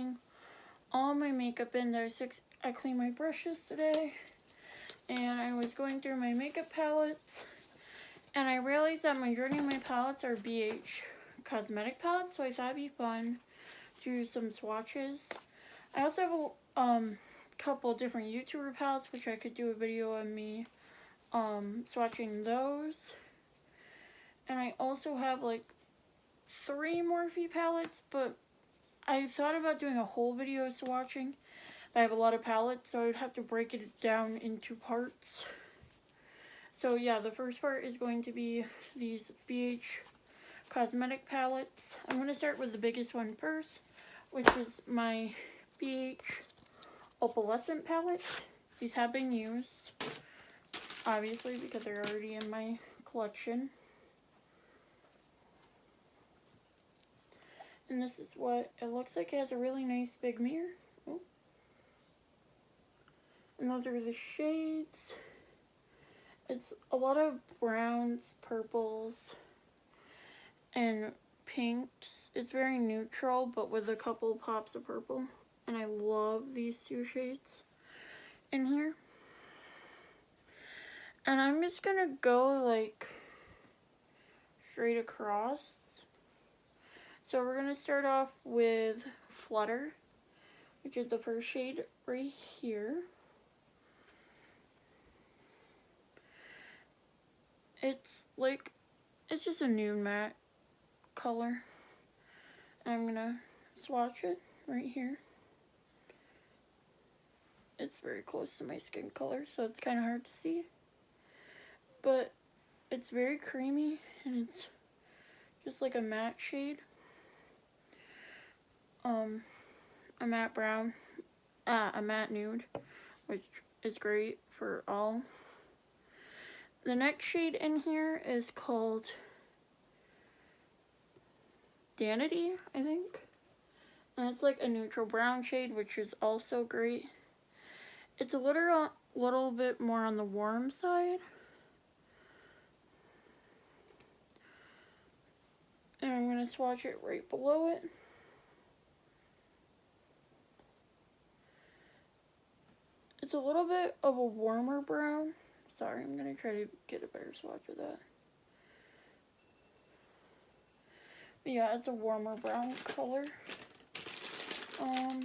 cleaning all my makeup in there. I cleaned my brushes today, and I was going through my makeup palettes, and I realized that majority of my palettes are BH cosmetic palettes, so I thought it'd be fun to do some swatches. I also have a couple different YouTuber palettes, which I could do a video of me swatching those. And I also have like 3 Morphe palettes, but I thought about doing a whole video swatching. I have a lot of palettes, so I would have to break it down into parts. So yeah, the first part is going to be these BH cosmetic palettes. I'm going to start with the biggest one first, which is my BH opalescent palette. These have been used, obviously, because they're already in my collection. And this is what it looks like. It has a really nice big mirror. Oh. And those are the shades. It's a lot of browns, purples, and pinks. It's very neutral, but with a couple pops of purple. And I love these 2 shades in here. And I'm just gonna go like straight across. So we're gonna start off with Flutter, which is the first shade right here. It's just a nude matte color. And I'm gonna swatch it right here. It's very close to my skin color, so it's kind of hard to see. But it's very creamy, and it's just like a matte shade. A matte brown, a matte nude, which is great for all. The next shade in here is called Danity, I think. And it's like a neutral brown shade, which is also great. It's a little bit more on the warm side. And I'm going to swatch it right below it. It's a little bit of a warmer brown. Sorry, I'm going to try to get a better swatch of that. But yeah, it's a warmer brown color. I'm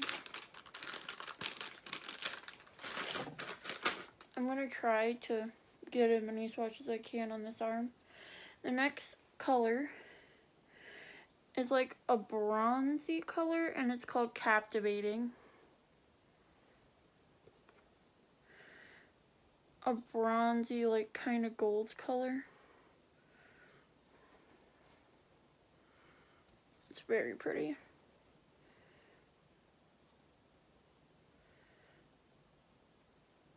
going to try to get as many swatches as I can on this arm. The next color is like a bronzy color, and it's called Captivating. A bronzy, like, kind of gold color. It's very pretty.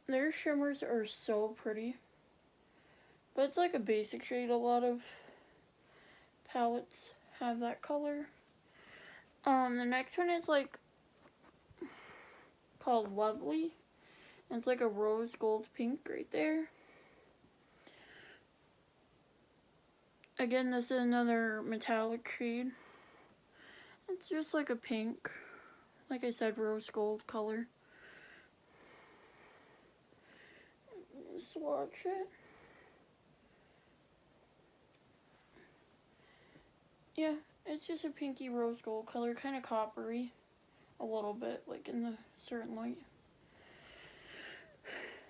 Their shimmers are so pretty. But it's like a basic shade. A lot of palettes have that color. The next one is like called Lovely. And it's like a rose gold pink right there. Again, this is another metallic shade. It's just like a pink, like I said, rose gold color. Swatch it. Yeah, it's just a pinky rose gold color, kind of coppery, a little bit, like in the certain light.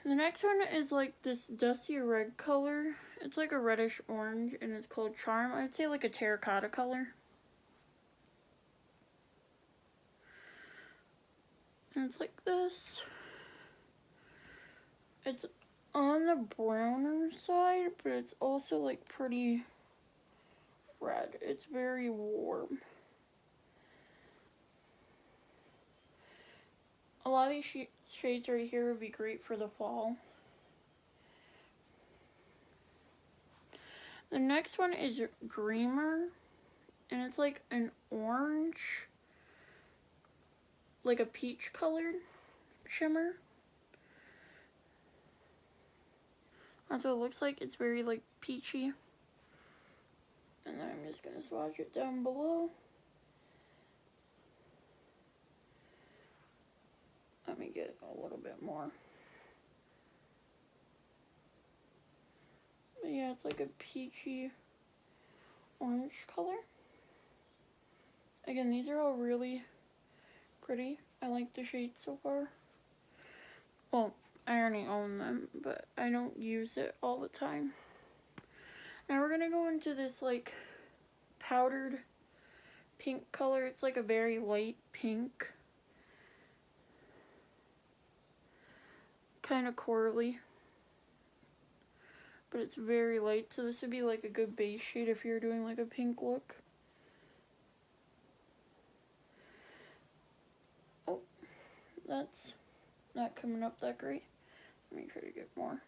The next one is like this dusty red color. It's like a reddish orange, and it's called Charm. I'd say like a terracotta color. And it's like this. It's on the browner side, but it's also like pretty red. It's very warm. A lot of these shades right here would be great for the fall. The next one is Dreamer, and it's like an orange, like a peach colored shimmer. That's what it looks like. It's very like peachy. And then I'm just going to swatch it down below. Let me get a little bit more. But yeah, it's like a peachy orange color. Again, these are all really pretty. I like the shades so far. Well, I already own them, but I don't use it all the time. Now we're gonna go into this like powdered pink color. It's like a very light pink. Kind of corally. But it's very light, so this would be like a good base shade if you're doing like a pink look. Oh, that's not coming up that great. Let me try to get more.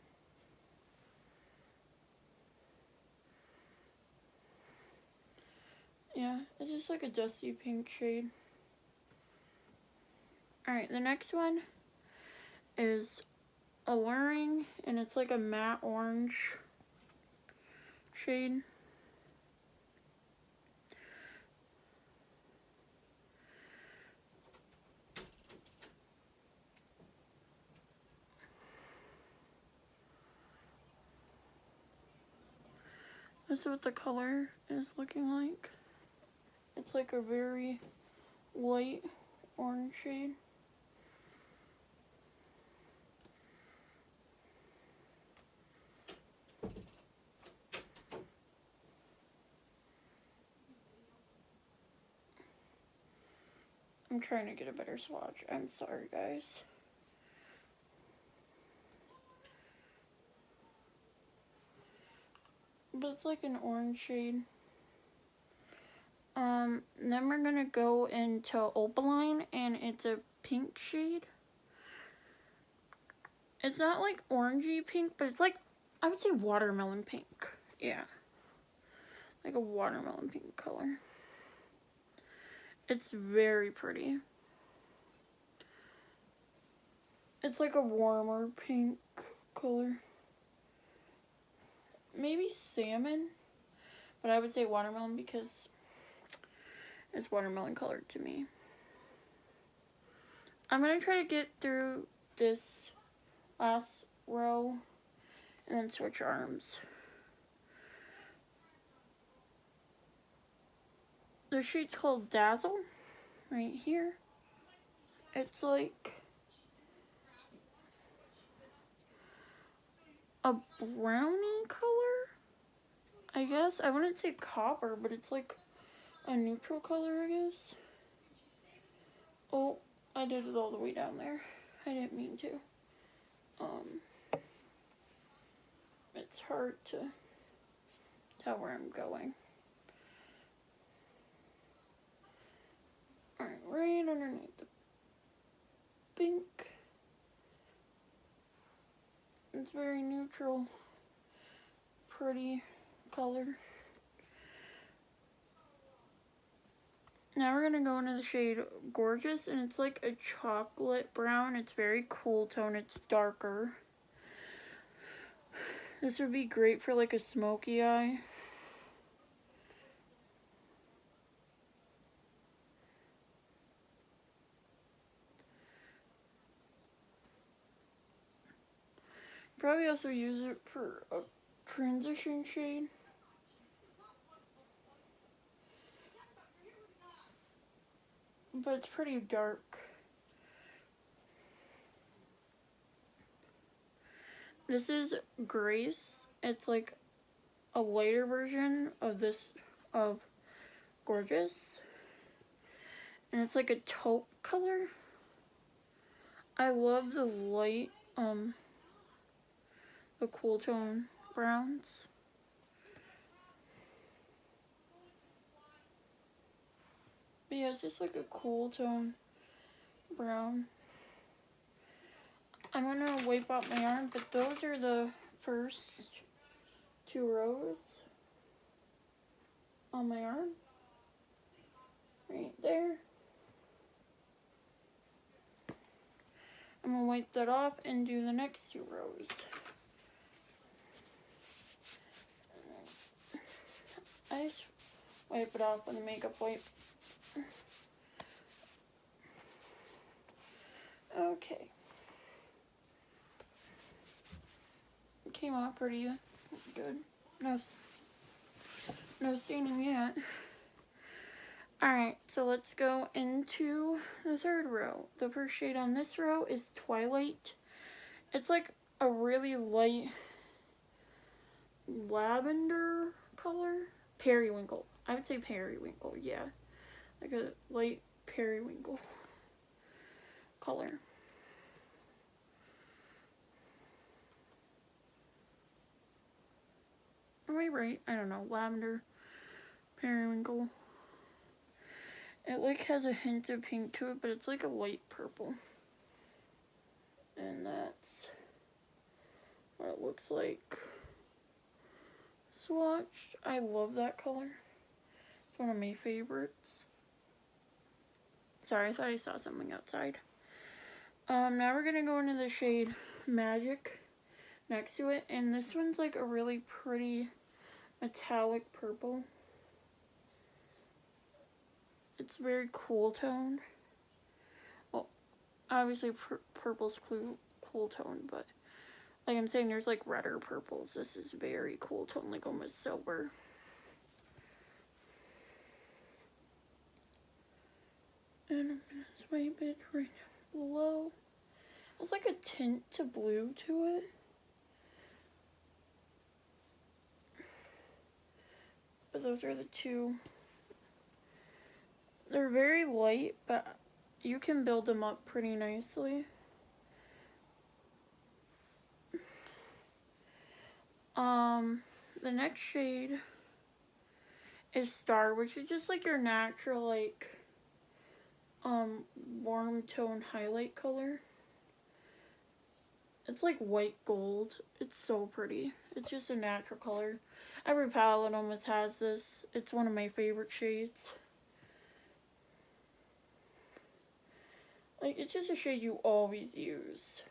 Yeah, it's just like a dusty pink shade. Alright, the next one is Alluring, and it's like a matte orange shade. This is what the color is looking like. It's like a very light orange shade. I'm trying to get a better swatch. I'm sorry, guys. But it's like an orange shade. Then we're gonna go into Opaline, and it's a pink shade. It's not like orangey pink, but it's like, I would say watermelon pink. Yeah. Like a watermelon pink color. It's very pretty. It's like a warmer pink color. Maybe salmon, but I would say watermelon because it's watermelon colored to me. I'm going to try to get through this last row and then switch arms. The shade's called Dazzle, right here. It's like a brownie color, I guess. I wouldn't say copper, but it's like a neutral color, I guess. Oh, I did it all the way down there. I didn't mean to. It's hard to tell where I'm going. Alright, right underneath the pink. It's very neutral, pretty color. Now we're going to go into the shade Gorgeous, and it's like a chocolate brown. It's very cool tone. It's darker. This would be great for like a smoky eye. Probably also use it for a transition shade. But it's pretty dark. This is Grace. It's like a lighter version of this, of Gorgeous. And it's like a taupe color. I love the light, the cool tone browns. But yeah, it's just like a cool tone brown. I'm gonna wipe out my arm, but those are the first 2 rows on my arm. Right there. I'm gonna wipe that off and do the next 2 rows. I just wipe it off with a makeup wipe. Okay. It came out pretty good. No staining yet. Alright, so let's go into the third row. The first shade on this row is Twilight. It's like a really light lavender color. Periwinkle. I would say periwinkle, yeah. Like a light periwinkle color. Am I right? I don't know. Lavender, periwinkle. It like has a hint of pink to it, but it's like a light purple. And that's what it looks like. Swatched. I love that color. It's one of my favorites. Sorry, I thought I saw something outside. Now we're gonna go into the shade Magic next to it, and this one's like a really pretty metallic purple. It's very cool toned. Well, obviously purple's cool toned, but like I'm saying, there's like redder purples. This is very cool tone, like almost silver. And I'm gonna swipe it right below. It's like a tint to blue to it. But those are the two. They're very light, but you can build them up pretty nicely. The next shade is Star, which is just like your natural like warm tone highlight color. It's like white gold. It's so pretty. It's just a natural color. Every palette almost has this. It's one of my favorite shades. Like, it's just a shade you always use.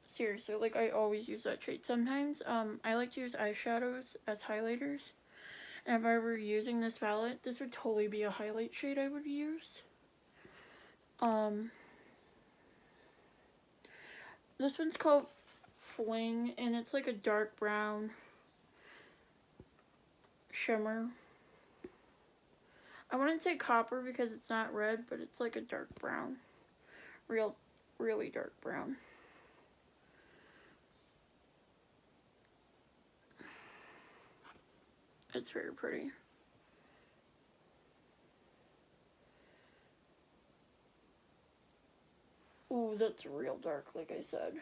Seriously, like, I always use that shade. Sometimes, I like to use eyeshadows as highlighters. And if I were using this palette, this would totally be a highlight shade I would use. This one's called Fling, and it's like a dark brown shimmer. I wouldn't say copper because it's not red, but it's like a dark brown. Really dark brown. It's very pretty. Ooh, that's real dark, like I said.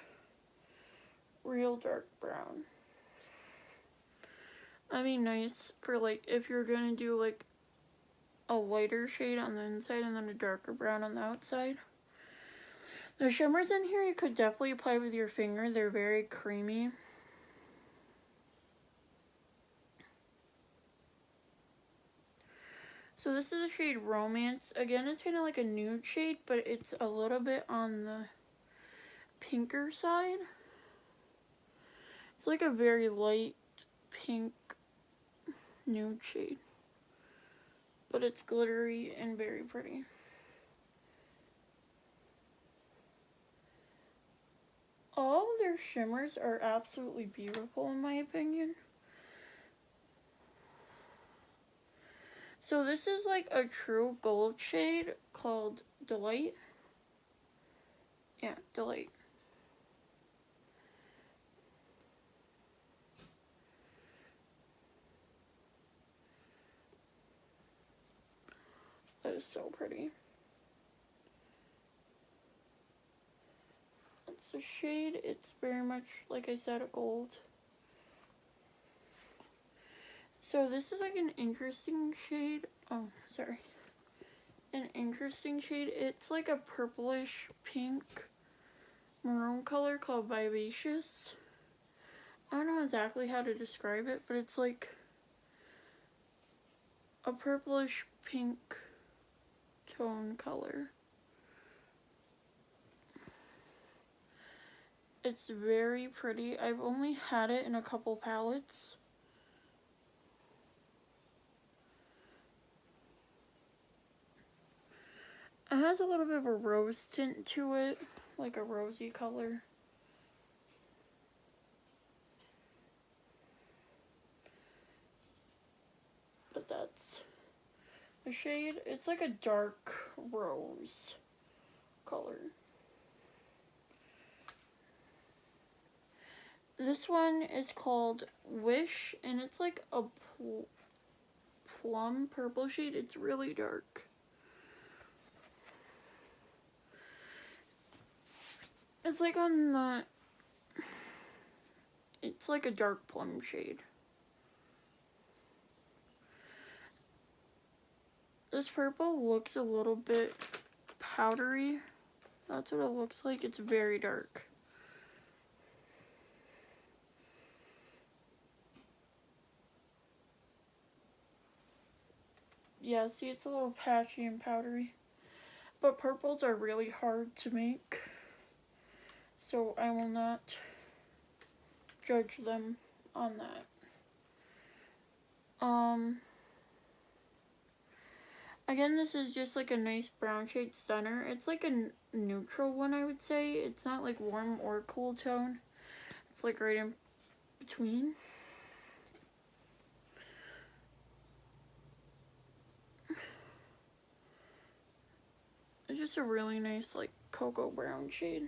Real dark brown. I mean, nice for like, if you're gonna do like a lighter shade on the inside and then a darker brown on the outside. The shimmers in here you could definitely apply with your finger. They're very creamy. So this is the shade Romance. Again, it's kind of like a nude shade, but it's a little bit on the pinker side. It's like a very light pink nude shade, but it's glittery and very pretty. All of their shimmers are absolutely beautiful in my opinion. So this is like a true gold shade called Delight. Yeah, Delight. That is so pretty. That's the shade. It's very much, like I said, a gold. So this is like an interesting shade. Oh, sorry. An interesting shade. It's like a purplish pink maroon color called Vivacious. I don't know exactly how to describe it, but it's like a purplish pink tone color. It's very pretty. I've only had it in a couple palettes. has a little bit of a rose tint to it, like a rosy color. But that's the shade. It's like a dark rose color. This one is called Wish, and it's like a plum purple shade. It's really dark. It's like on the... It's like a dark plum shade. This purple looks a little bit powdery. That's what it looks like. It's very dark. Yeah, see, it's a little patchy and powdery. But purples are really hard to make, so I will not judge them on that. Again, this is just like a nice brown shade stunner. It's like a neutral one, I would say. It's not like warm or cool tone. It's like right in between. It's just a really nice like cocoa brown shade.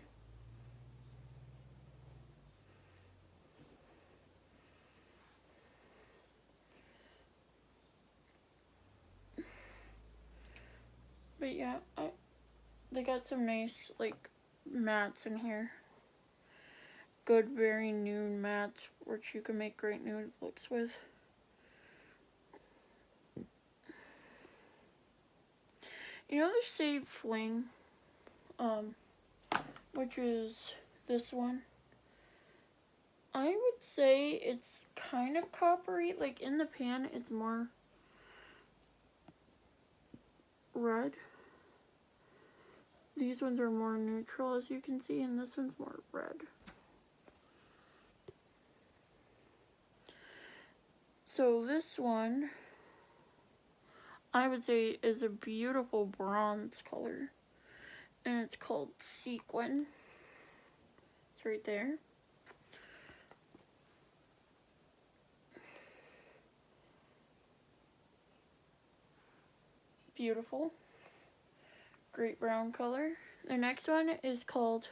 But yeah, they got some nice like mattes in here. Good, very nude matte, which you can make great nude looks with. You know the shade Fling, which is this one. I would say it's kind of coppery. Like in the pan, it's more red. These ones are more neutral, as you can see, and this one's more red. So this one, I would say, is a beautiful bronze color, and it's called Sequin. It's right there. Beautiful. Great brown color. The next one is called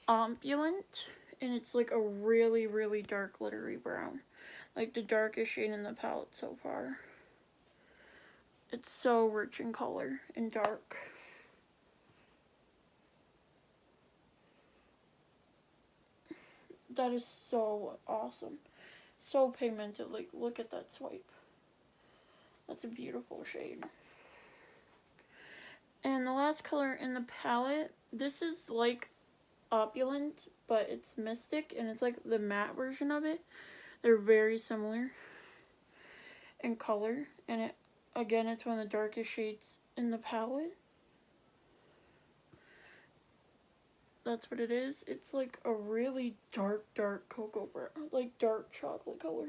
Opulent, and it's like a really, really dark glittery brown. Like the darkest shade in the palette so far. It's so rich in color and dark. That is so awesome. So pigmented. Like, look at that swipe. That's a beautiful shade. And the last color in the palette, this is like Opulent, but it's Mystic, and it's like the matte version of it. They're very similar in color, and again, it's one of the darkest shades in the palette. That's what it is. It's like a really dark cocoa brown, like dark chocolate color.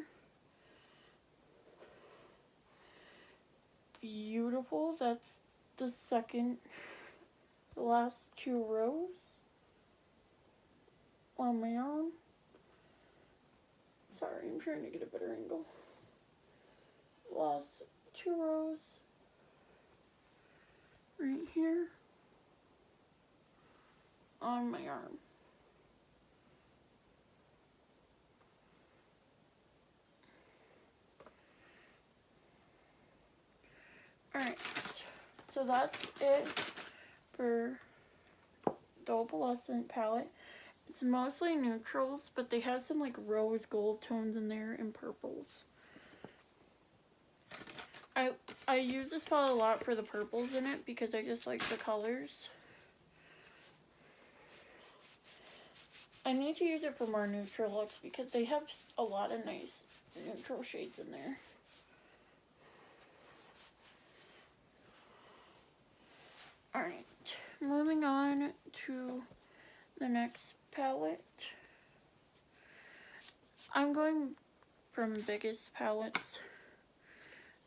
Beautiful. That's the last two rows on my arm. Sorry, I'm trying to get a better angle. Last two rows right here on my arm. Alright, so that's it for the Opalescent palette. It's mostly neutrals, but they have some like rose gold tones in there and purples. I use this palette a lot for the purples in it because I just like the colors. I need to use it for more neutral looks because they have a lot of nice neutral shades in there. Alright, moving on to the next palette. I'm going from biggest palettes.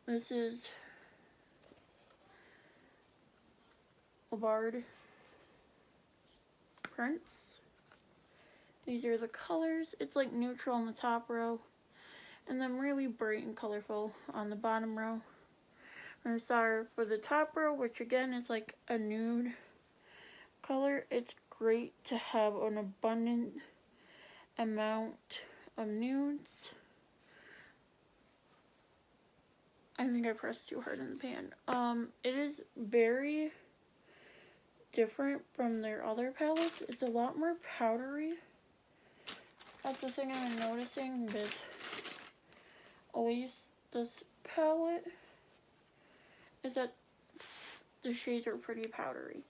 This is Labard prints. These are the colors. It's like neutral on the top row, and then really bright and colorful on the bottom row. I'm sorry for the top row, which again is like a nude color. It's great to have an abundant amount of nudes. I think I pressed too hard in the pan. It is very different from their other palettes. It's a lot more powdery. That's the thing I'm noticing with at least this palette, is that the shades are pretty powdery.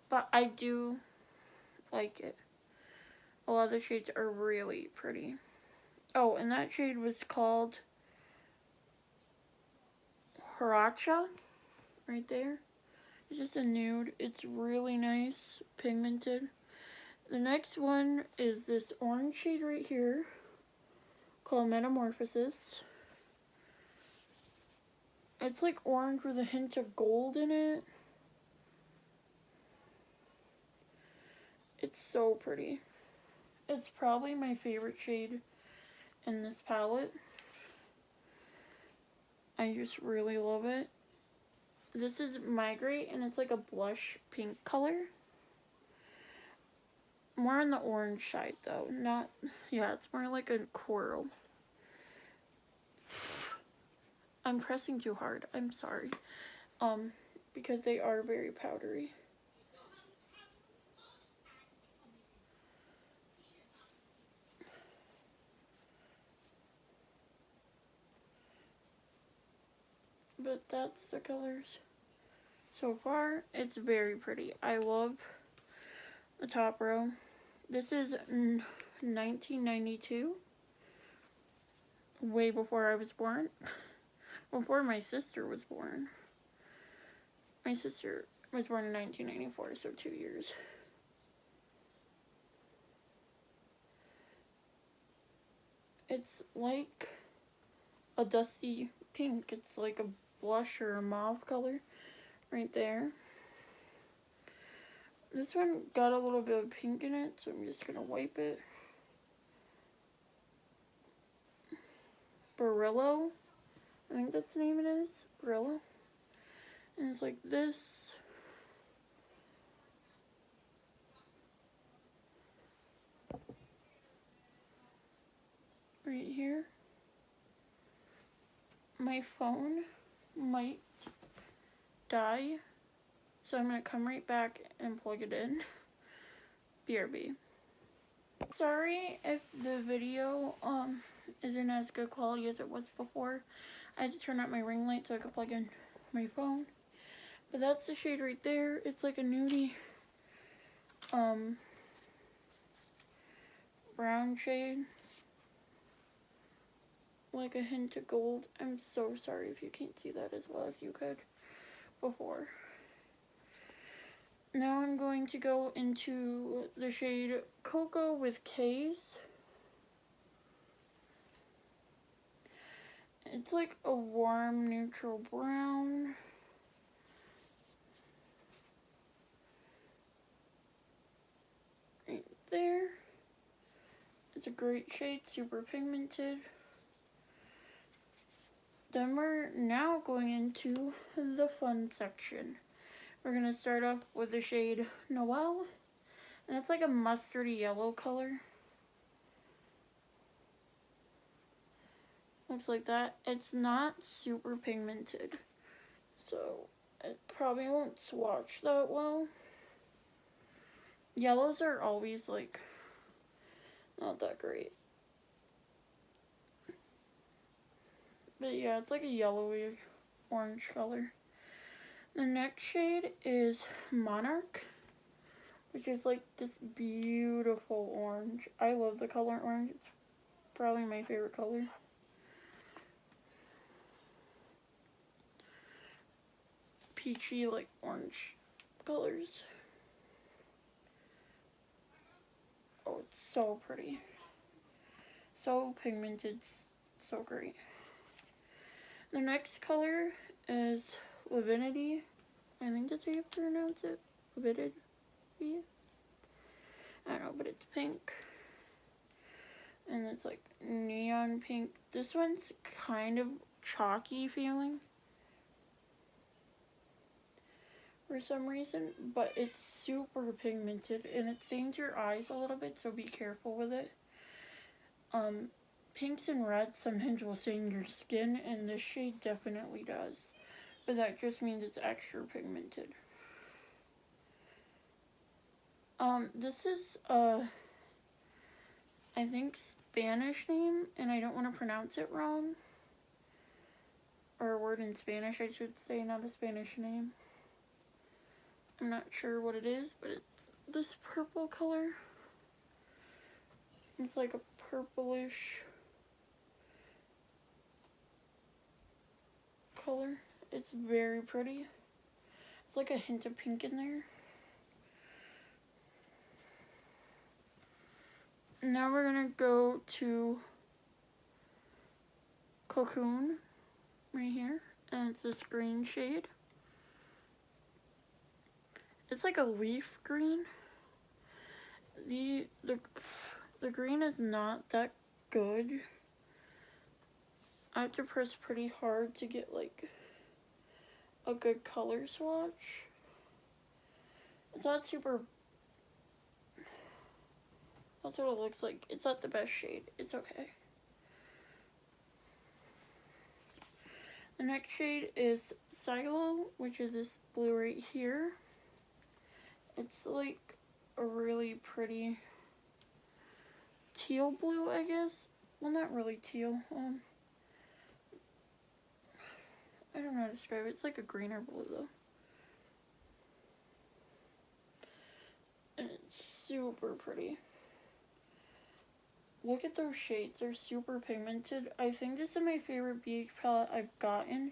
But I do like it. A lot of the shades are really pretty. Oh, and that shade was called Haracha, right there. It's just a nude. It's really nice, pigmented. The next one is this orange shade right here, called Metamorphosis. It's like orange with a hint of gold in it. It's so pretty. It's probably my favorite shade in this palette. I just really love it. This is Migrate, and it's like a blush pink color. More on the orange side though, not, yeah, it's more like a coral. I'm pressing too hard, I'm sorry. Because they are very powdery. But that's the colors so far. It's very pretty. I love the top row. This is 1992. Way before I was born. Before my sister was born. My sister was born in 1994, so 2 years. It's like a dusty pink. It's like a blush or a mauve color right there. This one got a little bit of pink in it, so I'm just gonna wipe it. Barillo, I think that's the name it is. Barillo. And it's like this. Right here. My phone might die, so I'm gonna come right back and plug it in. BRB. Sorry if the video isn't as good quality as it was before. I had to turn out my ring light so I could plug in my phone. But that's the shade right there. It's like a nudie brown shade. Like a hint of gold. I'm so sorry if you can't see that as well as you could before. Now I'm going to go into the shade Cocoa with K's. It's like a warm neutral brown. Right there. It's a great shade, super pigmented. Then we're now going into the fun section. We're going to start off with the shade Noelle, and it's like a mustardy yellow color. Looks like that. It's not super pigmented, so it probably won't swatch that well. Yellows are always like not that great. But yeah, it's like a yellowy orange color. The next shade is Monarch, which is like this beautiful orange. I love the color orange. It's probably my favorite color. Peachy, like orange colors. Oh, it's so pretty. So pigmented, so great. The next color is Lavinity. I think that's how you pronounce it. I don't know, but it's pink. And it's like neon pink. This one's kind of chalky feeling for some reason, but it's super pigmented and it stains your eyes a little bit, so be careful with it. Pinks and reds sometimes will stain your skin, and this shade definitely does, but that just means it's extra pigmented. This is I think Spanish name, and I don't want to pronounce it wrong. Or a word in Spanish, I should say, not a Spanish name. I'm not sure what it is, but it's this purple color. It's like a purplish color. It's very pretty. It's like a hint of pink in there. Now we're gonna go to Cocoon right here, and it's this green shade. It's like a leaf green. The green is not that good. I have to press pretty hard to get like a good color swatch. It's not super. That's what it looks like. It's not the best shade. It's okay. The next shade is Silo, which is this blue right here. It's like a really pretty teal blue, I guess. Well, not really teal. I don't know how to describe it. It's like a greener blue though. And it's super pretty. Look at those shades. They're super pigmented. I think this is my favorite BH palette I've gotten.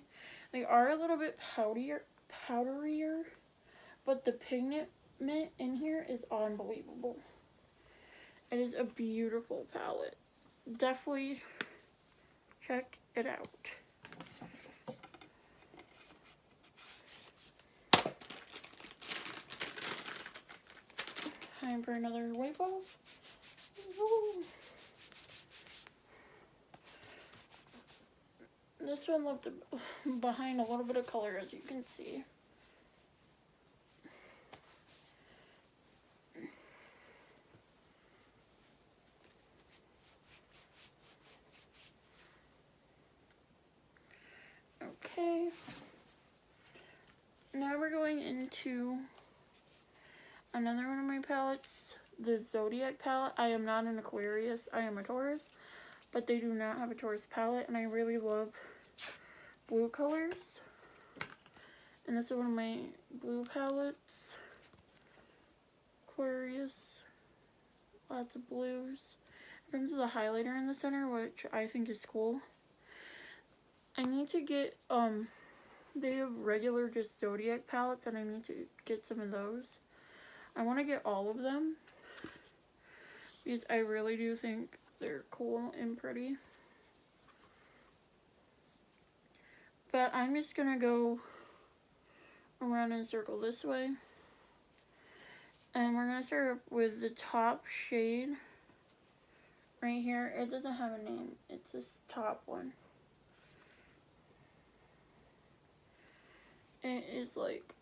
They are a little bit powderier, but the pigment in here is unbelievable. It is a beautiful palette. Definitely check it out. Time for another wipe off. Woo. This one left behind a little bit of color, as you can see. Okay. Now we're going into another one of my palettes, the Zodiac palette. I am not an Aquarius, I am a Taurus, but they do not have a Taurus palette, and I really love blue colors. And this is one of my blue palettes. Aquarius. Lots of blues. It comes with a highlighter in the center, which I think is cool. I need to get, they have regular just Zodiac palettes, and I need to get some of those. I want to get all of them, because I really do think they're cool and pretty. But I'm just going to go around in a circle this way. And we're going to start with the top shade right here. It doesn't have a name. It's this top one. It is like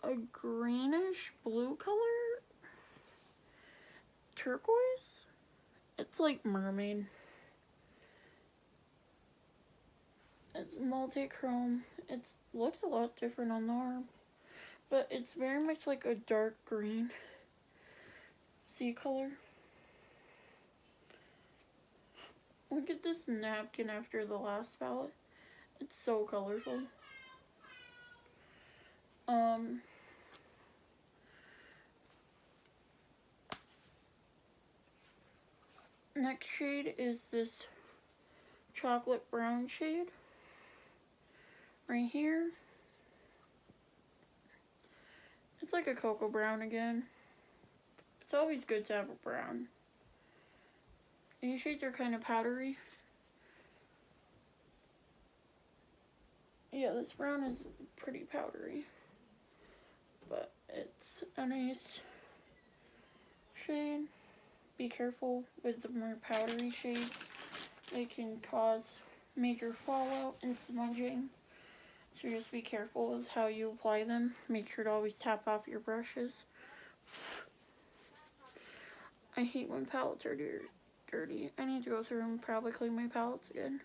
a greenish blue color. Turquoise. It's like mermaid. It's multi-chrome. It looks a lot different on the arm, but it's very much like a dark green sea color. Look at this napkin after the last palette. It's so colorful. Next shade is this chocolate brown shade right here. It's like a cocoa brown again. It's always good to have a brown. These shades are kind of powdery. Yeah, this brown is pretty powdery, but a nice shade. Be careful with the more powdery shades. They can cause major fallout and smudging. So just be careful with how you apply them. Make sure to always tap off your brushes. I hate when palettes are dirty. I need to go through and probably clean my palettes again.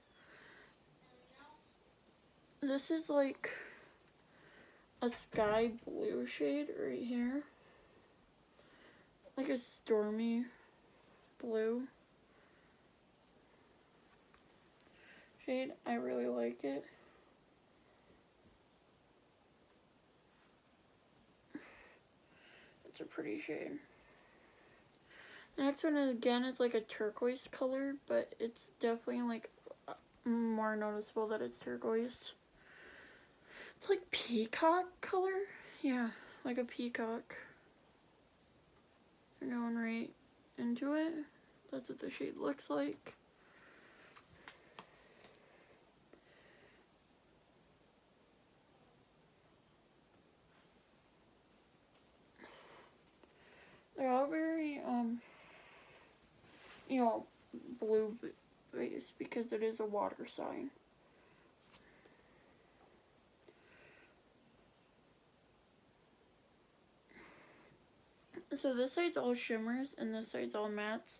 This is like a sky blue shade right here. Like a stormy blue shade. I really like it. It's a pretty shade. The next one again is like a turquoise color, but it's definitely like more noticeable that it's turquoise. It's like peacock color. Yeah, like a peacock. We're going right into it. That's what the shade looks like. They're all very, you know, blue base because it is a water sign. So this side's all shimmers and this side's all mattes.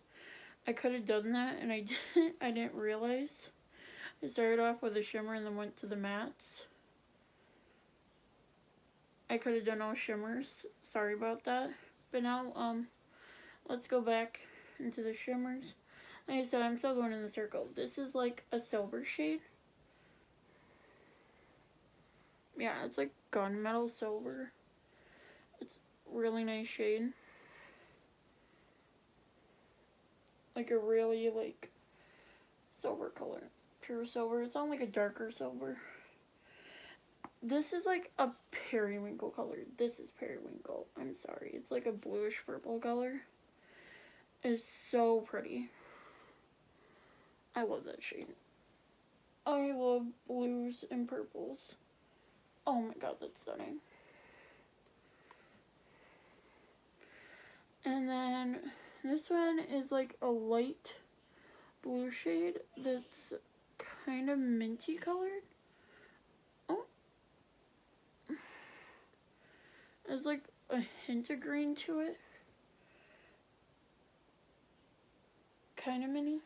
I could have done that and I didn't. I didn't realize. I started off with a shimmer and then went to the mattes. I could have done all shimmers. Sorry about that. But now, let's go back into the shimmers. Like I said, I'm still going in the circle. This is like a silver shade. Yeah, it's like gunmetal silver. It's really nice shade. Like a really like silver color. Pure silver. It's not like a darker silver. This is like a periwinkle color. This is periwinkle. I'm sorry. It's like a bluish purple color. It's so pretty. I love that shade. I love blues and purples. Oh my god, that's stunning. And then this one is like a light blue shade that's kind of minty colored. Oh. There's like a hint of green to it. Kind of mini.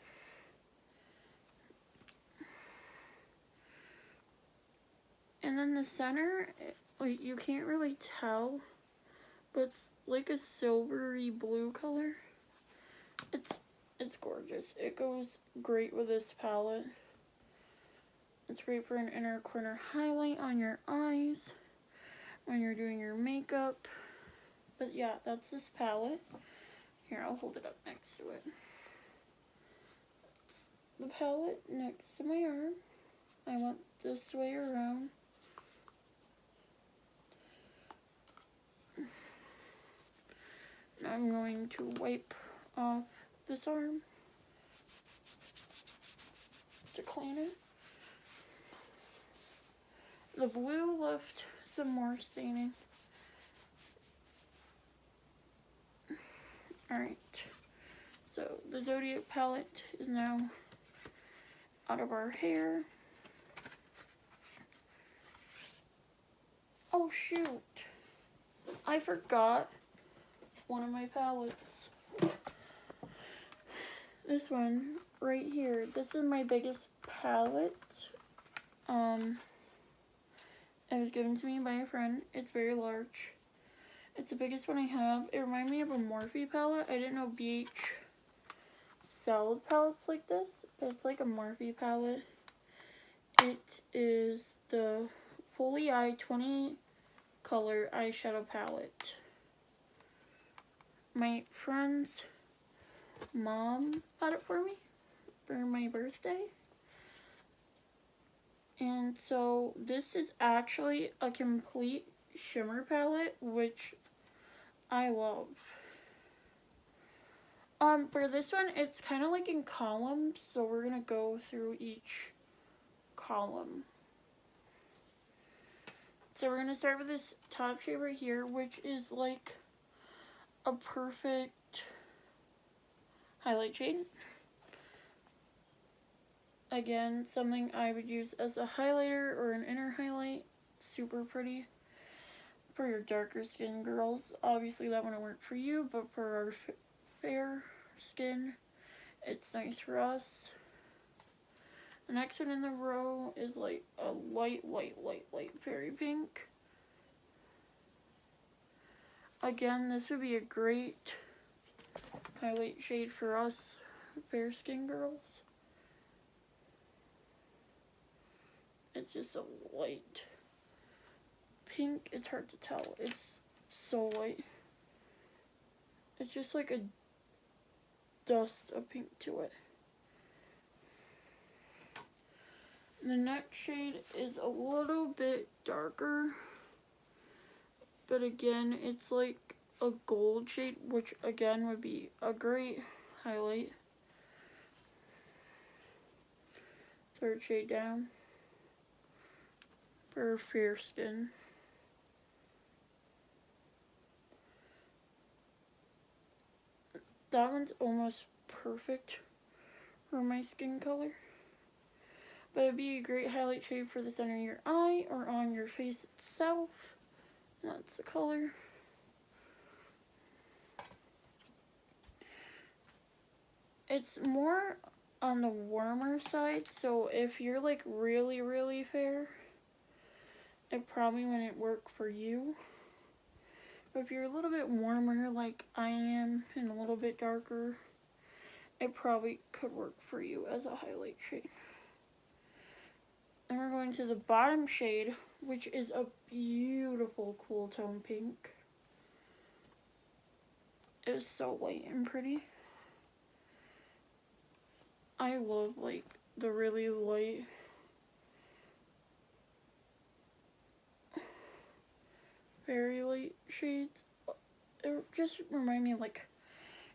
And then the center, like you can't really tell, but it's like a silvery blue color. It's gorgeous. It goes great with this palette. It's great for an inner corner highlight on your eyes when you're doing your makeup. But yeah, that's this palette. Here, I'll hold it up next to it. It's the palette next to my arm. I went this way around. Now I'm going to wipe off this arm to clean it. The blue left some more staining. Alright, so the Zodiac palette is now out of our hair. Oh shoot, I forgot one of my palettes. This one right here. This is my biggest palette. It was given to me by a friend. It's very large. It's the biggest one I have. It reminded me of a Morphe palette. I didn't know BH sold palettes like this, but it's like a Morphe palette. It is the Fully Eye 20 color eyeshadow palette. My friend's mom bought it for me for my birthday. And so this is actually a complete shimmer palette, which I love. For this one, it's kind of like in columns, so we're gonna go through each column. So we're gonna start with this top shade right here, which is like a perfect highlight shade. Again, something I would use as a highlighter or an inner highlight. Super pretty. For your darker skin girls, obviously that wouldn't work for you, but for our fair skin, it's nice for us. The next one in the row is like a light fairy pink. Again, this would be a great highlight shade for us fair skin girls. It's just a light pink. It's hard to tell. It's so light. It's just like a dust of pink to it. The next shade is a little bit darker, but again, it's like a gold shade, which again would be a great highlight. Third shade down for fair skin. That one's almost perfect for my skin color. But it'd be a great highlight shade for the center of your eye or on your face itself. That's the color. It's more on the warmer side, so if you're like really fair, it probably wouldn't work for you. But if you're a little bit warmer like I am and a little bit darker, it probably could work for you as a highlight shade. And we're going to the bottom shade, which is a beautiful cool tone pink. It is so light and pretty. I love like the really light very light shades. It just remind me of like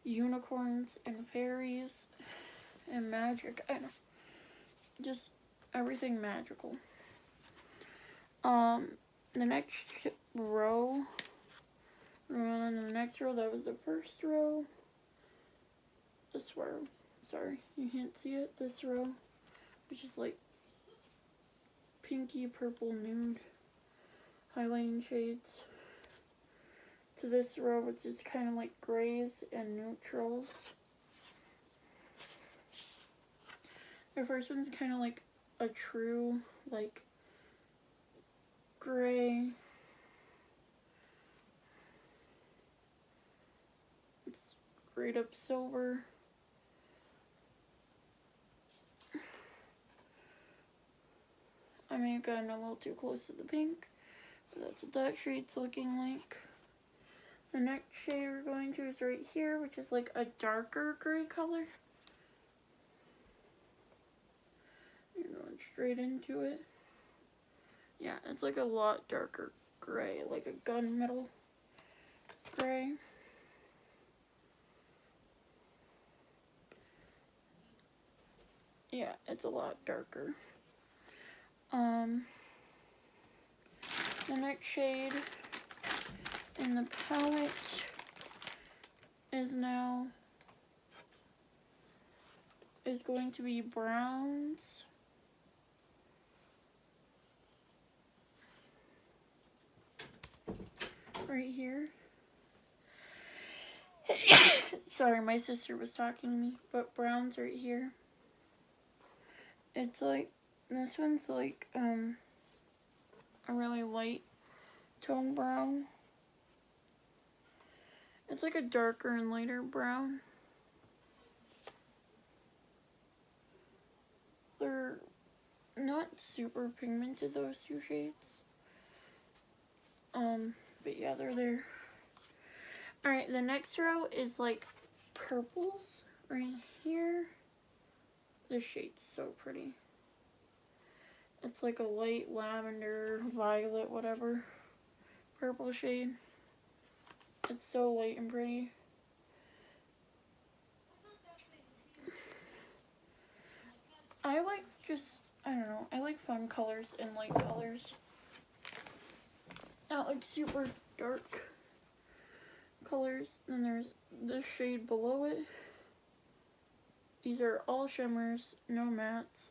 unicorns and fairies and magic. I don't know. Just everything magical. The next row, and the next row, that was the first row. This row, sorry, you can't see it. This row, which is like pinky purple nude highlighting shades. To this row, which is kind of like grays and neutrals. The first one's kind of like a true, like, gray. It's straight up silver. I may have gotten a little too close to the pink, but that's what that shade's looking like. The next shade we're going to is right here, which is like a darker gray color. You're going straight into it. Yeah, it's like a lot darker gray, like a gunmetal gray. Yeah, it's a lot darker. The next shade in the palette is going to be browns. Right here. Sorry, my sister was talking to me, but browns right here. It's like, this one's like a really light tone brown. It's like a darker and lighter brown. They're not super pigmented, those two shades. But yeah, they're there. Alright, the next row is like purples right here. This shade's so pretty. It's like a light lavender, violet, whatever, purple shade. It's so light and pretty. I like just, I don't know, I like fun colors and light colors. Not like super dark colors. Then there's this shade below it. These are all shimmers, no mattes.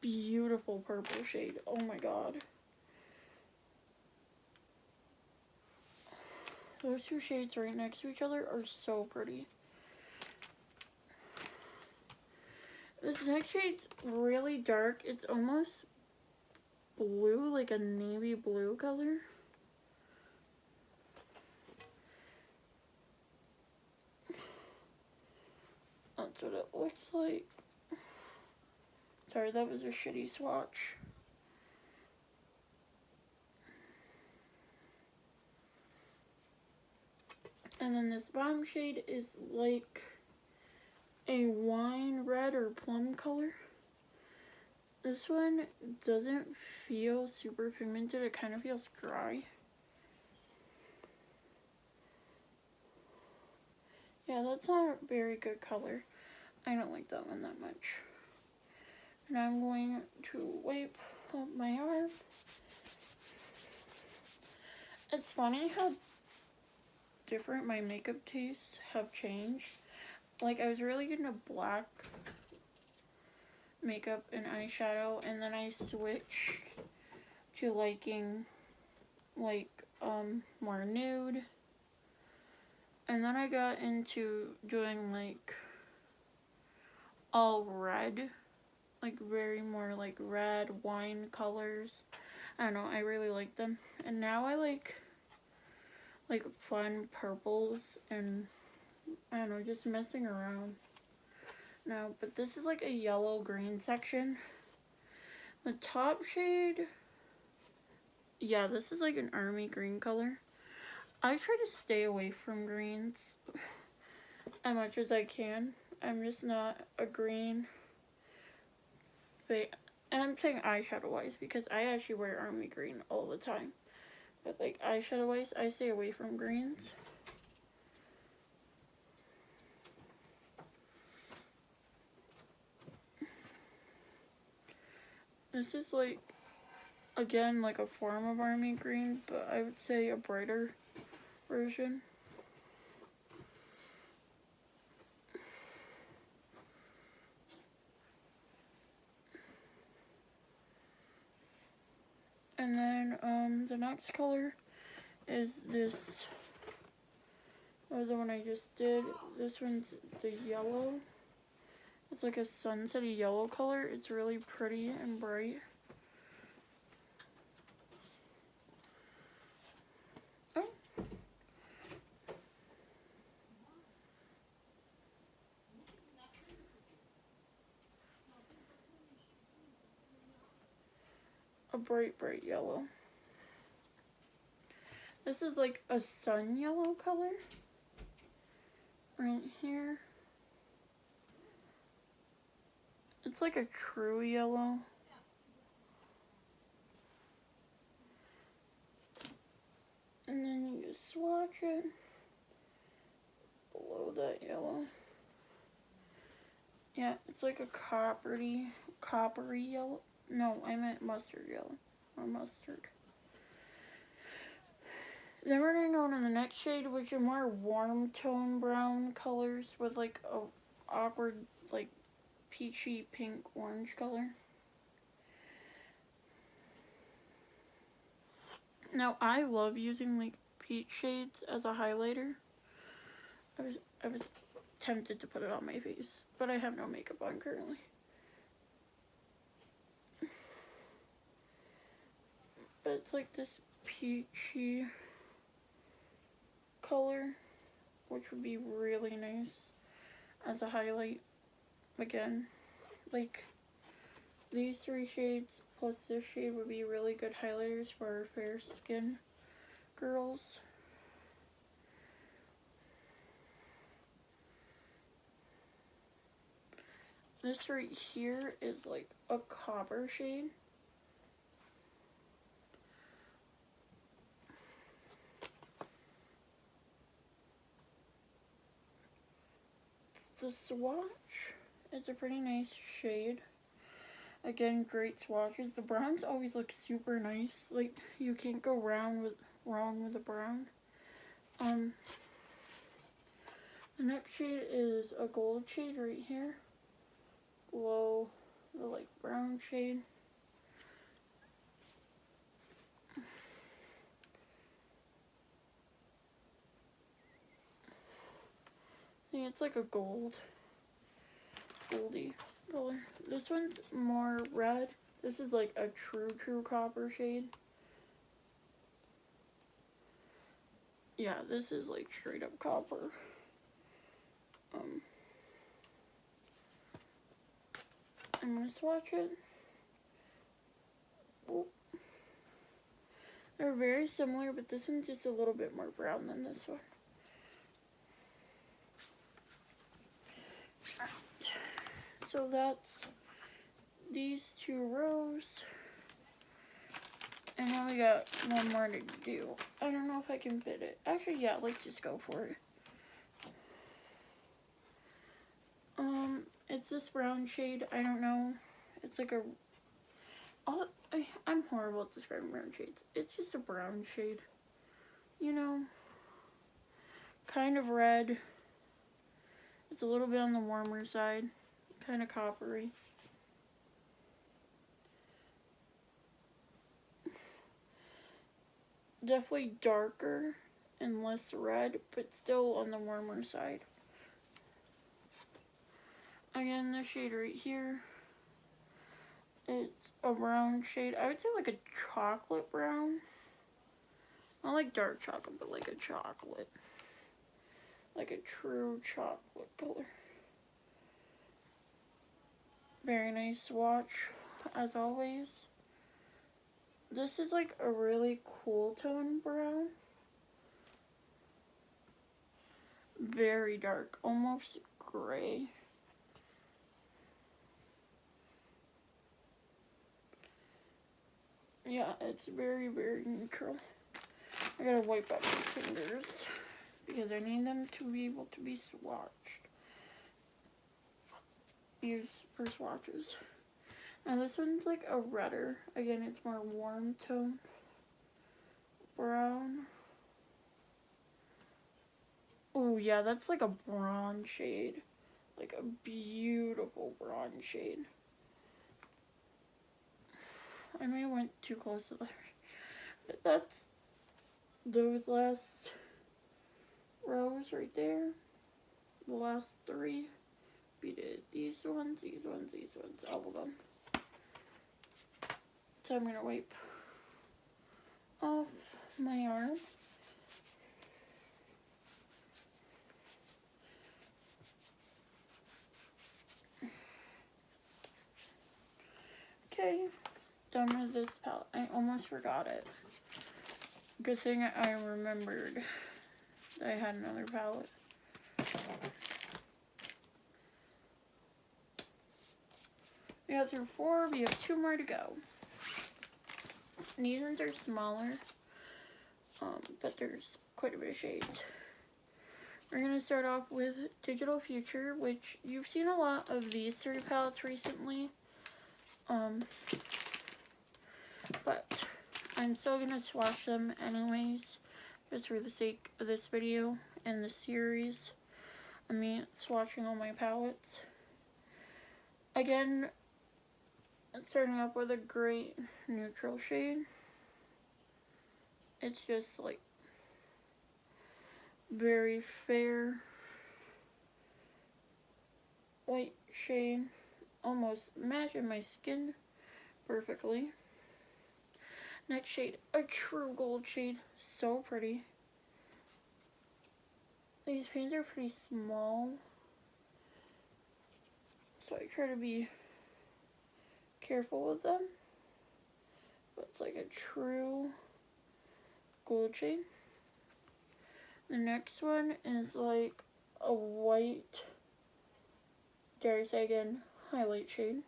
Beautiful purple shade. Oh my god. Those two shades right next to each other are so pretty. This next shade's really dark. It's almost blue, like a navy blue color. That's what it looks like. Sorry, that was a shitty swatch. And then this bottom shade is like a wine red or plum color. This one doesn't feel super pigmented. It kind of feels dry. Yeah, that's not a very good color. I don't like that one that much. And I'm going to wipe up my arm. It's funny how different my makeup tastes have changed. Like, I was really into black makeup and eyeshadow, and then I switched to liking like more nude, and then I got into doing like all red, like very more like red wine colors. I don't know, I really like them. And now I like fun purples and I don't know, just messing around now. But this is like a yellow green section. The top shade, yeah, this is like an army green color. I try to stay away from greens as much as I can. I'm just not a green, but, and I'm saying eyeshadow wise because I actually wear army green all the time. But like eyeshadow wise, I stay away from greens. This is like, again, like a form of army green, but I would say a brighter version. And then the next color is this, or the one I just did. This one's the yellow. It's like a sunsetty yellow color. It's really pretty and bright. Oh. A bright, bright yellow. This is like a sun yellow color. Right here. It's like a true yellow. And then you just swatch it below that yellow. Yeah, it's like a coppery yellow. No, I meant mustard yellow. Or mustard. Then we're going to go into the next shade, which are more warm tone brown colors with like a awkward, like peachy pink orange color. Now I love using like peach shades as a highlighter. I was tempted to put it on my face, but I have no makeup on currently. But it's like this peachy color, which would be really nice as a highlight. Again, like these three shades plus this shade would be really good highlighters for fair skin girls. This right here is like a copper shade. It's the swatch. It's a pretty nice shade. Again, great swatches. The browns always look super nice. Like, you can't go wrong with the brown. The next shade is a gold shade right here, below the like brown shade. I think it's like a goldy color. This one's more red. This is like a true copper shade. Yeah, this is like straight up copper. I'm gonna swatch it. Oh. They're very similar, but this one's just a little bit more brown than this one. So that's these two rows. And now we got one more to do. I don't know if I can fit it. Actually, yeah, let's just go for it. It's this brown shade. I don't know. It's like a... I'm horrible at describing brown shades. It's just a brown shade. You know? Kind of red. It's a little bit on the warmer side. Kind of coppery. Definitely darker and less red, but still on the warmer side. Again, the shade right here, it's a brown shade. I would say like a chocolate brown. Not like dark chocolate, but like a chocolate. Like a true chocolate color. Very nice swatch, as always. This is like a really cool tone brown. Very dark, almost gray. Yeah, it's very neutral. I gotta wipe up my fingers because I need them to be able to be swatched. Used for swatches. Now this one's like a redder. Again, it's more warm tone. Brown. Oh yeah, that's like a bronze shade. Like a beautiful bronze shade. I may have went too close to the... But that's those last rows right there. The last three. We did these ones, all of them. So I'm gonna wipe off my arm. Okay, done with this palette. I almost forgot it. Good thing I remembered that I had another palette. We got through 4, we have 2 more to go. These ones are smaller, but there's quite a bit of shades. We're going to start off with Digital Future, which you've seen a lot of these 3 palettes recently. But I'm still going to swatch them anyways, just for the sake of this video and the series. I mean, swatching all my palettes. Again, starting up with a great neutral shade. It's just like very fair white shade, almost matching my skin perfectly. Next shade, a true gold shade, so pretty. These paints are pretty small, so I try to be careful with them. But it's like a true gold shade. The next one is like a white, dare I say again, highlight shade.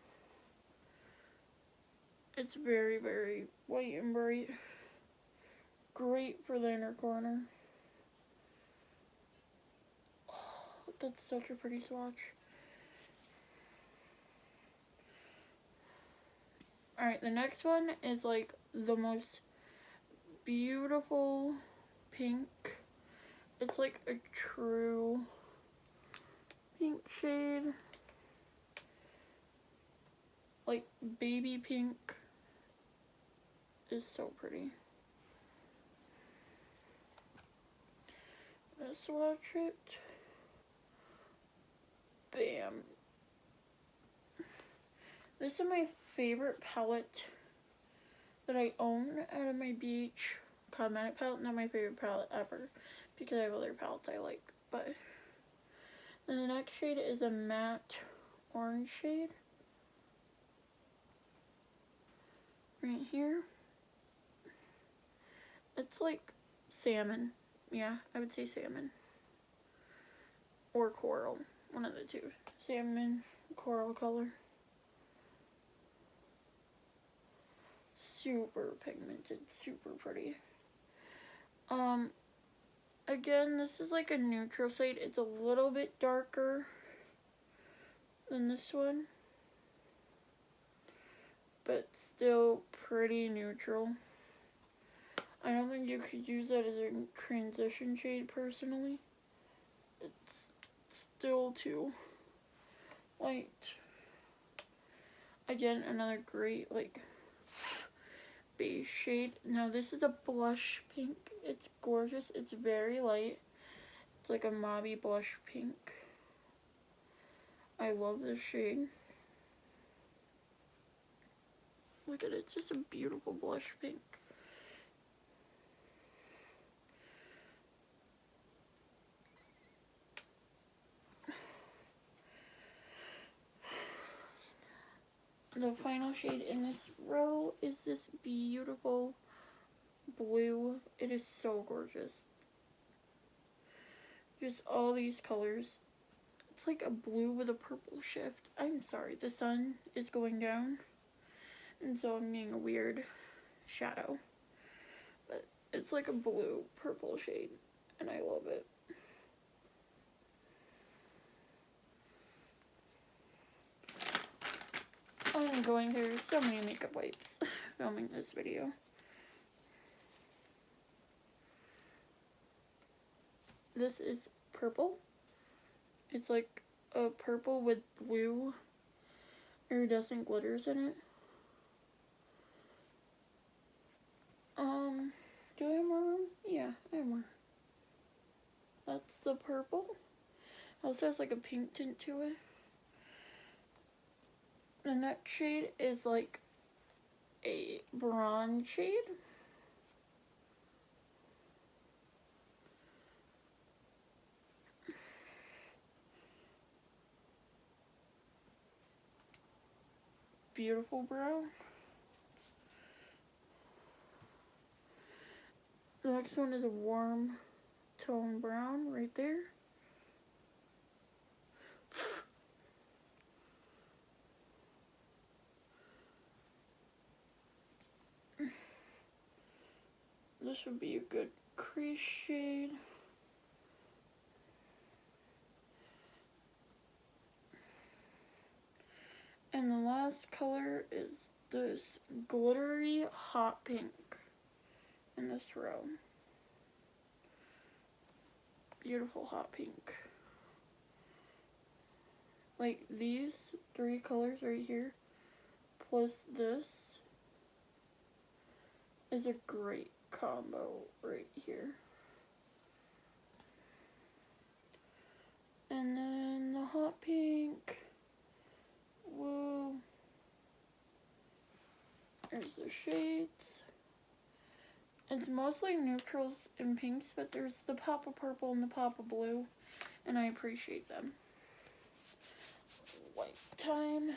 It's very white and bright. Great for the inner corner. Oh, that's such a pretty swatch. Alright, the next one is like the most beautiful pink. It's like a true pink shade. Like baby pink is so pretty. I'm gonna swatch it. Bam. This is my favorite palette that I own out of my BH Cosmetic palette. Not my favorite palette ever, because I have other palettes I like. But the next shade is a matte orange shade. Right here. It's like salmon. Yeah, I would say salmon. Or coral. One of the two. Salmon, coral color. Super pigmented, super pretty. Again, this is like a neutral shade. It's a little bit darker than this one, but still pretty neutral. I don't think you could use that as a transition shade personally. It's still too light. Again, another great like beige shade. Now this is a blush pink. It's gorgeous. It's very light. It's like a mauvey blush pink. I love this shade. Look at it. It's just a beautiful blush pink. The final shade in this row is this beautiful blue. It is so gorgeous. Just all these colors. It's like a blue with a purple shift. I'm sorry, the sun is going down, and so I'm getting a weird shadow. But it's like a blue purple shade, and I love it. I'm going through so many makeup wipes filming this video. This is purple. It's like a purple with blue iridescent glitters in it. Do I have more room? Yeah, I have more. That's the purple. It also has like a pink tint to it. The next shade is like a bronze shade. Beautiful brown. The next one is a warm tone brown right there. This would be a good crease shade. And the last color is this glittery hot pink in this row. Beautiful hot pink. Like these three colors right here, plus this is a great combo right here. And then the hot pink. Whoa. There's the shades. It's mostly neutrals and pinks, but there's the pop of purple and the pop of blue, and I appreciate them. White time.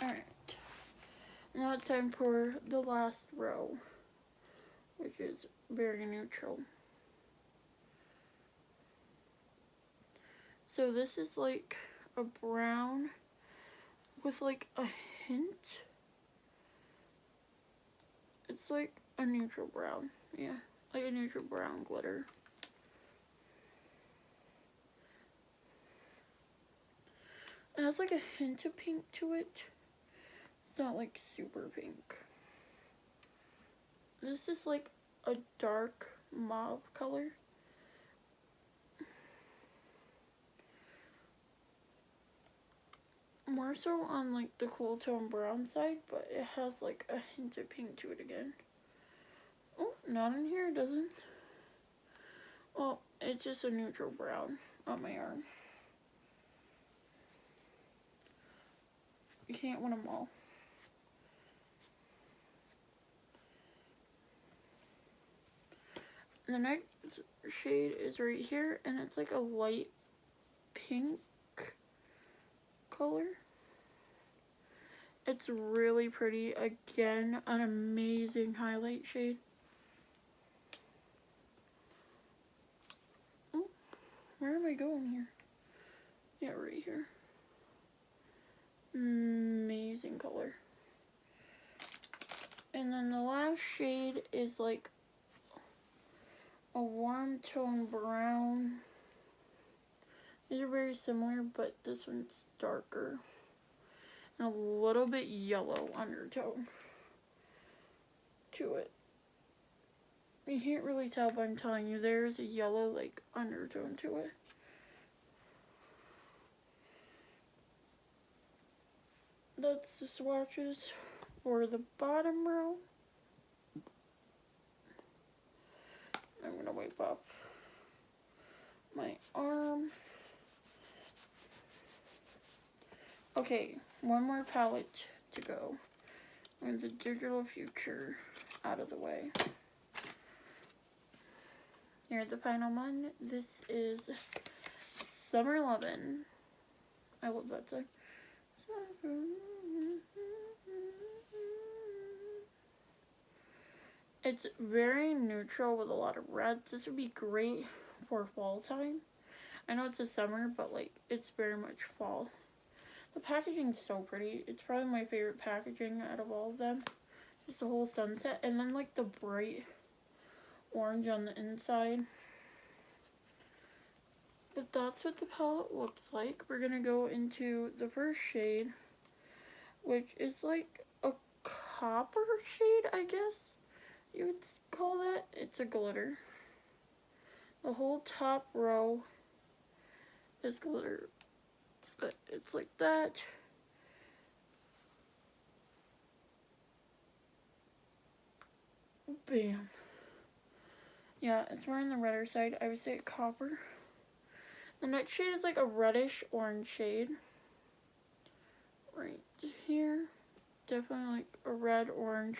Alright. Now it's time for the last row, which is very neutral. So this is like a brown with like a hint. It's like a neutral brown. Yeah, like a neutral brown glitter. It has like a hint of pink to it. It's not like super pink. This is like a dark mauve color. More so on like the cool tone brown side, but it has like a hint of pink to it again. Oh, not in here, it doesn't. Well, it's just a neutral brown on my arm. You can't win them all. The next shade is right here, and it's like a light pink color. It's really pretty. Again, an amazing highlight shade. Oh, where am I going here? Yeah, right here. Amazing color. And then the last shade is like a warm tone brown. These are very similar, but this one's darker. And a little bit yellow undertone to it. You can't really tell, but I'm telling you, there's a yellow like undertone to it. That's the swatches for the bottom row. I'm gonna wipe up my arm. Okay, one more palette to go. And the digital future out of the way. Here's the final one. This is Summer Lovin'. I love that song. It's very neutral with a lot of reds. This would be great for fall time. I know it's a summer, but like it's very much fall. The packaging's so pretty. It's probably my favorite packaging out of all of them. Just the whole sunset, and then like the bright orange on the inside. But that's what the palette looks like. We're gonna go into the first shade, which is like a copper shade, I guess you would call that. It's a glitter. The whole top row is glitter, but it's like that. Bam. Yeah, it's more on the redder side. I would say copper. The next shade is like a reddish orange shade. Right here. Definitely like a red orange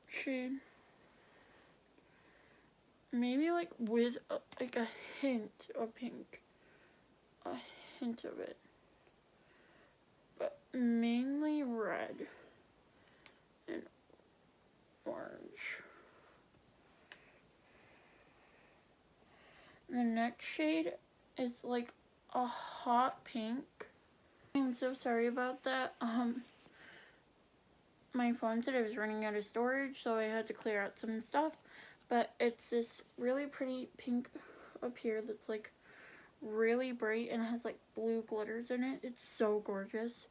shade. Maybe like with like a hint of pink. A hint of it. But mainly red and orange. The next shade is like a hot pink. I'm so sorry about that. My phone said it was running out of storage, so I had to clear out some stuff. But it's this really pretty pink up here that's like really bright and has like blue glitters in it. It's so gorgeous.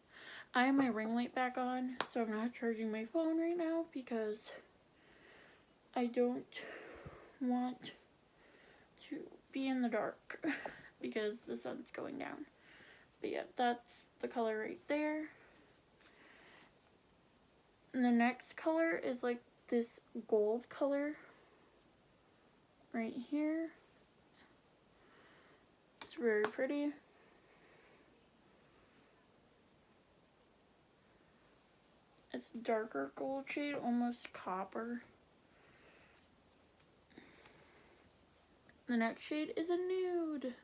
I have my ring light back on, so I'm not charging my phone right now because I don't want to be in the dark because the sun's going down. But yeah, that's the color right there. And the next color is like this gold color right here. It's very pretty. It's a darker gold shade, almost copper. The next shade is a nude.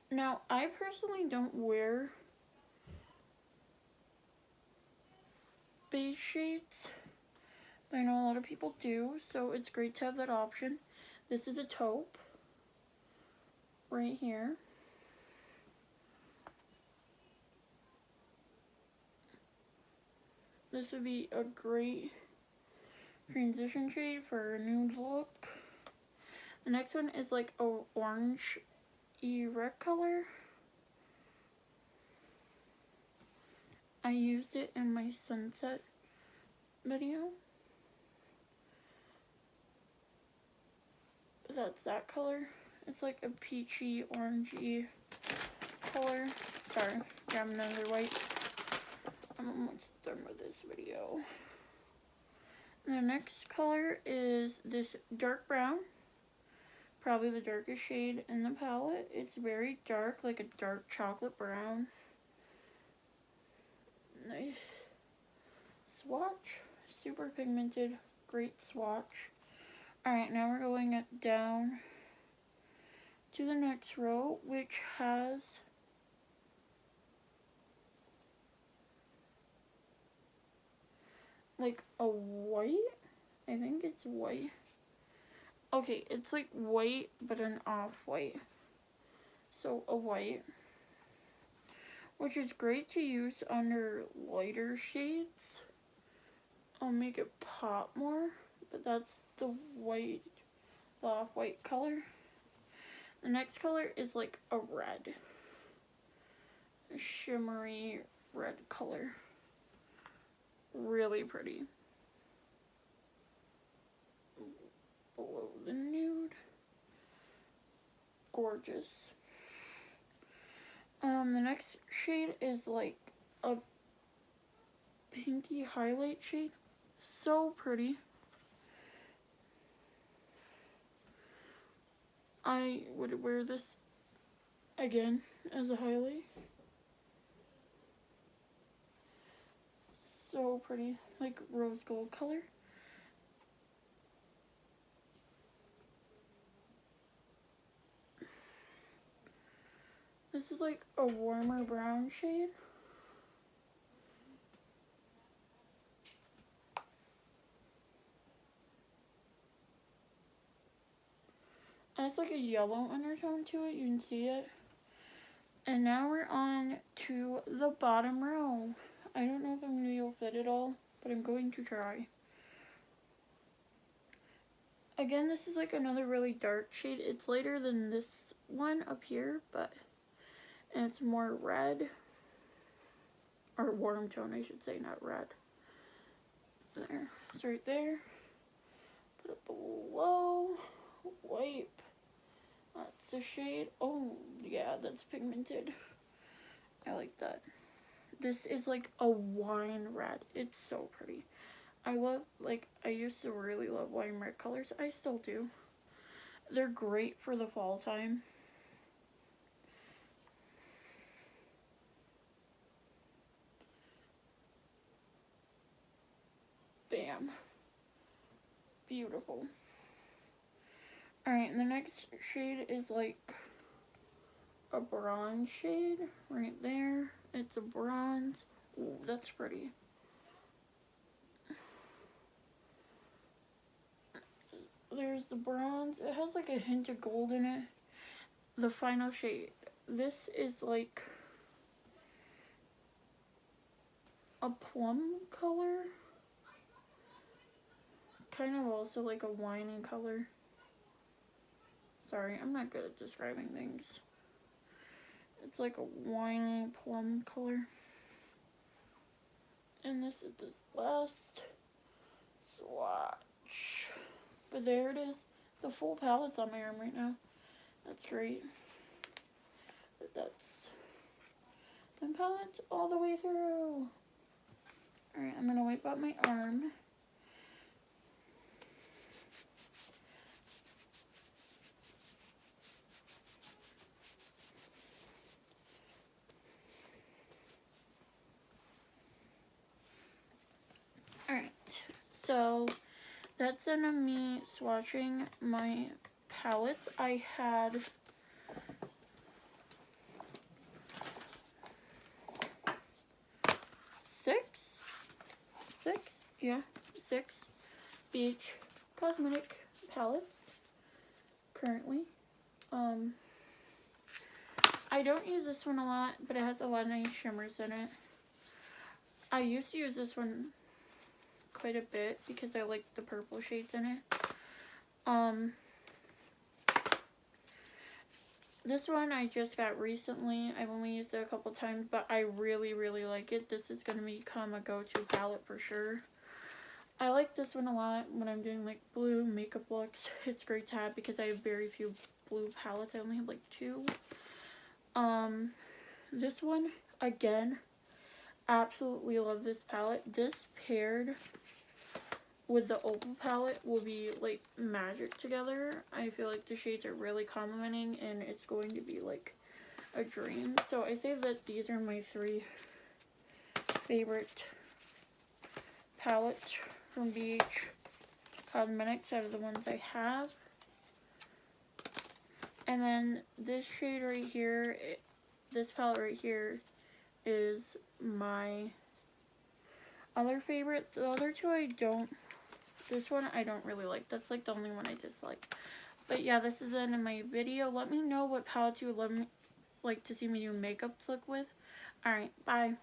Now, I personally don't wear beige shades, but I know a lot of people do, so it's great to have that option. This is a taupe right here. This would be a great transition shade for a nude look. The next one is like a orange red color. I used it in my sunset video. That's that color. It's like a peachy, orangey color. Sorry, grab another white. I'm almost done with this video. The next color is this dark brown. Probably the darkest shade in the palette. It's very dark, like a dark chocolate brown. Nice swatch. Super pigmented. Great swatch. Alright, now we're going down to the next row, which has like a white. I think it's white. Okay, it's like white, but an off-white. So a white, which is great to use under lighter shades. I'll make it pop more, but that's the white, the off-white color. The next color is like a red, a shimmery red color. Really pretty. Below the nude. Gorgeous. The next shade is like a pinky highlight shade. So pretty. I would wear this again as a highlight. So pretty, like rose gold color. This is like a warmer brown shade. And it's like a yellow undertone to it, you can see it. And now we're on to the bottom row. I don't know if I'm going to be able to fit it all, but I'm going to try. Again, this is like another really dark shade. It's lighter than this one up here, and it's more red. Or warm tone, I should say, not red. There, it's right there. Put it below. Wipe. That's the shade. Oh, yeah, that's pigmented. I like that. This is like a wine red. It's so pretty. I love, like, I used to really love wine red colors. I still do. They're great for the fall time. Bam. Beautiful. Alright, and the next shade is like a bronze shade right there. It's a bronze. Ooh, that's pretty. There's the bronze. It has like a hint of gold in it. The final shade. This is like a plum color. Kind of also like a winey color. Sorry, I'm not good at describing things. It's like a winey plum color. And this is this last swatch. But there it is. The full palette's on my arm right now. That's great. But that's the palette all the way through. Alright, I'm going to wipe out my arm. Alright, so that's done of me swatching my palettes. I had six BH Cosmetic palettes currently. I don't use this one a lot, but it has a lot of nice shimmers in it. I used to use this one quite a bit because I like the purple shades in it. This one I just got recently. I've only used it a couple times, but I really, really like it. This is going to become a go-to palette for sure. I like this one a lot when I'm doing like blue makeup looks. It's great to have because I have very few blue palettes. I only have like 2. This one, again, absolutely love this palette. This paired with the opal palette will be like magic together. I feel like the shades are really complementing and it's going to be like a dream. So I say that these are my 3 favorite palettes from BH Cosmetics out of the ones I have. And then this shade right here, this palette right here is my other favorite. The other 2 I don't. This one I don't really like. That's like the only one I dislike. But yeah, this is the end of my video. Let me know what palettes you would like to see me do makeup look with. Alright, bye.